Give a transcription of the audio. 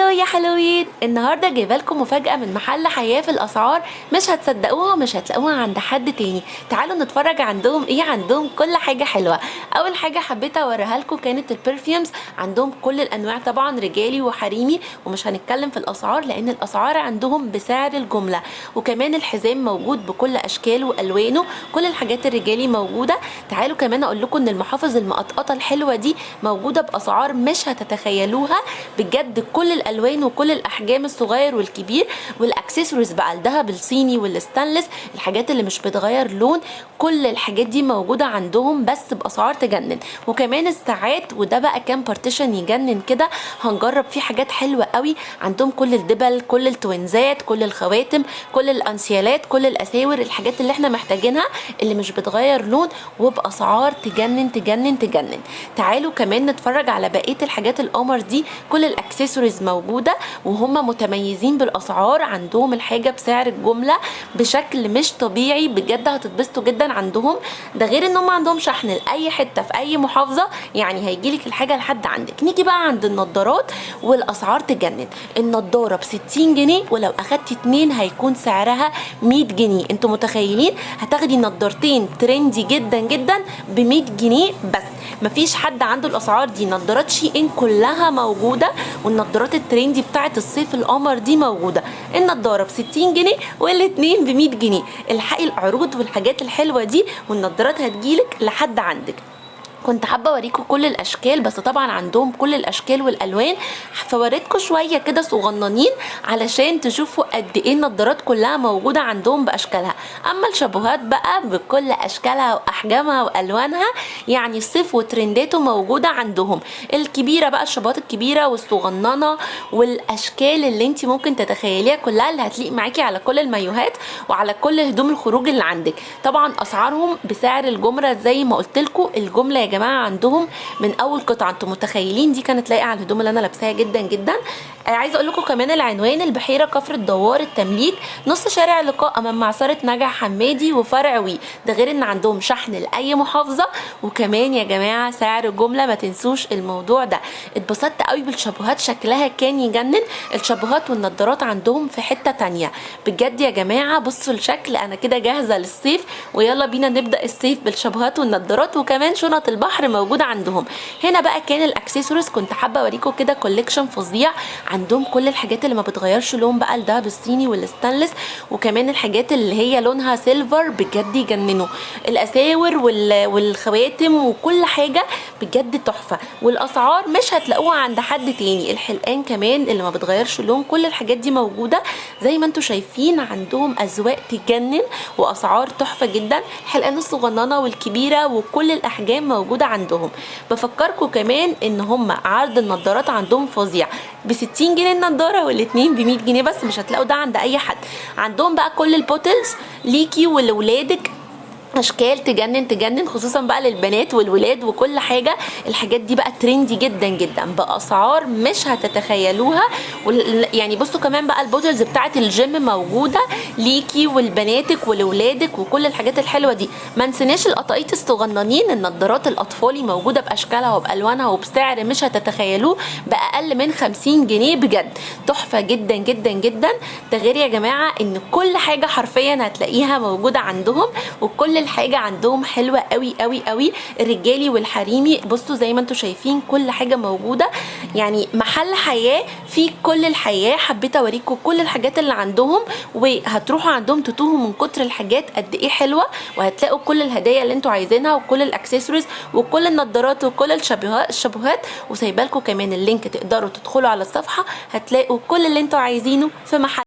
هلو يا حلوين، النهارده جايبه لكم مفاجاه من محل حياه في الاسعار مش هتصدقوها ومش هتلاقوها عند حد تاني. تعالوا نتفرج عندهم ايه. عندهم كل حاجه حلوه. اول حاجه حبيت اوريها لكم كانت البرفيومز. عندهم كل الانواع طبعا، رجالي وحريمي، ومش هنتكلم في الاسعار لان الاسعار عندهم بسعر الجمله. وكمان الحزام موجود بكل اشكاله والوانه، كل الحاجات الرجالي موجوده. تعالوا كمان اقول لكم ان المحافظ المقطقطه الحلوه دي موجوده باسعار مش هتتخيلوها بجد. كل الالوان وكل الاحجام، الصغير والكبير، والاكسسوارز بقى، الذهب الصيني والستانلس، الحاجات اللي مش بتغير لون، كل الحاجات دي موجوده عندهم بس باسعار تجنن. وكمان الساعات، وده بقى كان بارتيشن يجنن كده، هنجرب فيه حاجات حلوه قوي. عندهم كل الدبل، كل التوينزات، كل الخواتم، كل الانسيالات، كل الاساور، الحاجات اللي احنا محتاجينها اللي مش بتغير لون وباسعار تجنن تجنن تجنن. تعالوا كمان نتفرج على بقيه الحاجات القمر دي. كل الاكسسوارز موجوده وهم متميزين بالاسعار. عندهم الحاجه بسعر الجمله بشكل مش طبيعي بجد، هتتبسطوا جدا عندهم. ده غير ان هم عندهم شحن لاي حته في اي محافظه، يعني هيجيلك الحاجه لحد عندك. نيجي بقى عند النضارات والاسعار تجنن. النضاره ب 60 جنيه، ولو اخدتي 2 هيكون سعرها 100 جنيه. انتوا متخيلين؟ هتاخدي نضارتين ترندي جدا جدا ب 100 جنيه بس. مفيش حد عنده الاسعار دي. نضارات شي ان كلها موجوده، والنضارات الترندي بتاعت الصيف القمر دي موجوده. النضاره ب 60 جنيه والاتنين ب 100 جنيه. الحقي العروض والحاجات الحلوه دي والنضارات هتجيلك لحد عندك. كنت حابه اوريكم كل الاشكال، بس طبعا عندهم كل الاشكال والالوان، فوريتكم شويه كده صغننين علشان تشوفوا قد ايه النضارات كلها موجوده عندهم باشكالها. اما الشابوهات بقى بكل اشكالها واحجامها والوانها، يعني الصيف وترنداته موجوده عندهم. الكبيره بقى، الشابوهات الكبيره والصغننه والاشكال اللي انت ممكن تتخيليها كلها، اللي هتليق معاكي على كل المايوهات وعلى كل هدوم الخروج اللي عندك. طبعا اسعارهم بسعر الجمله زي ما قلت لكم. الجمله يا جماعه عندهم من اول قطعه، انتم متخيلين؟ دي كانت لايقه على الهدوم اللي انا لابساها جدا جدا. عايزه اقول لكم كمان العنوان: البحيره، كفر الدوار، التمليك، نص شارع لقاء امام معصره نجع حمادي وفرع وي. ده غير ان عندهم شحن لاي محافظه، وكمان يا جماعه سعر الجمله، ما تنسوش الموضوع ده. اتبسطت قوي بالشابوهات، شكلها كان يجنن. الشابوهات والنضارات عندهم في حته تانية بجد يا جماعه. بصوا الشكل، انا كده جاهزه للصيف، ويلا بينا نبدا الصيف بالشابوهات والنضارات. وكمان شنط البحر موجوده عندهم. هنا بقى كان الاكسسوارز. كنت حابه اوريكم كده كوليكشن فظيع. عندهم كل الحاجات اللي ما بتغيرش لون بقى، الدهب الصيني والستانلس، وكمان الحاجات اللي هي لونها سيلفر بجد يجننوا. الاساور والخواتم وكل حاجه بجد تحفه، والاسعار مش هتلاقوها عند حد تاني. الحلقان كمان اللي ما بتغيرش لون، كل الحاجات دي موجوده زي ما انتم شايفين. عندهم اذواق تجنن واسعار تحفه جدا. الحلقان الصغننه والكبيره وكل الاحجام موجوده عندهم. بفكركم كمان ان هم عرض النضارات عندهم فظيع، ب 60 جنيه النضاره والاتنين ب 100 جنيه بس. مش هتلاقوا ده عند اي حد. عندهم بقى كل البوتلز ليكي ولولادك، اشكال تجنن تجنن، خصوصا بقى للبنات والولاد وكل حاجه. الحاجات دي بقى ترندي جدا جدا باسعار مش هتتخيلوها. يعني بصوا كمان بقى البوتلز بتاعه الجيم موجوده ليكي ولبناتك ولولادك وكل الحاجات الحلوه دي. ما نسيناش القطايط الصغننين، النضارات الاطفالي موجوده باشكالها وبالوانها وبسعر مش هتتخيلوه، باقل من 50 جنيه بجد. تحفه جدا جدا جدا. ده غير يا جماعه ان كل حاجه حرفيا هتلاقيها موجوده عندهم، وكل الحاجه عندهم حلوه قوي قوي قوي. الرجالي والحريمي، بصوا زي ما انتم شايفين كل حاجه موجوده. يعني محل حياه فيه كل الحياه. حبيت اوريكم كل الحاجات اللي عندهم، وهتروحوا عندهم تتوهوا من كتر الحاجات قد ايه حلوه. وهتلاقوا كل الهدايا اللي انتم عايزينها وكل الاكسسوارز وكل النضارات وكل الشابوهات. وسايبه لكم كمان اللينك تقدروا تدخلوا على الصفحه، هتلاقوا كل اللي انتم عايزينه في محل